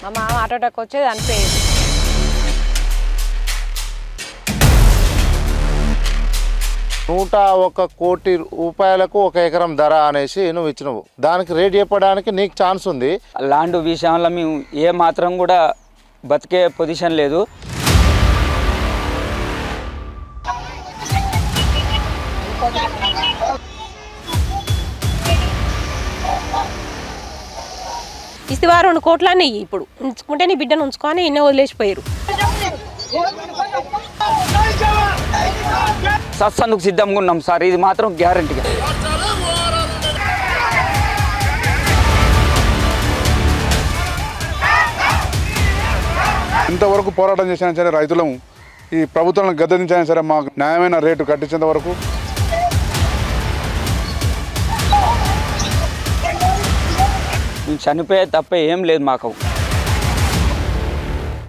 మా మామ heart attack వచ్చేది అనిపోయేది. ₹101 కోటి ఒక ఎకరం ధర అనేసి నువ్వు ఇచ్చినవు. దానికి రేట్ చెప్పడానికి నీకు ఛాన్స్ ఉంది. ల్యాండ్ విషయంలో మేము ఏ మాత్రం కూడా బతికే పొజిషన్ లేదు. ఇస్తివా 2 కోట్లన్నీ ఇప్పుడు ఉంచుకుంటే నీ బిడ్డను ఉంచుకొని ఇన్నే వదిలేసిపోయారు. సత్సందుకు సిద్ధంగా ఉన్నాం సార్, ఇది మాత్రం గ్యారంటీగా. ఇంతవరకు పోరాటం చేసినా సరే రైతులను ఈ ప్రభుత్వాలను గద్దెదించినా సరే మాకు న్యాయమైన రేటు కట్టించేంత వరకు చనిపోయే తప్ప ఏం లేదు మాకు.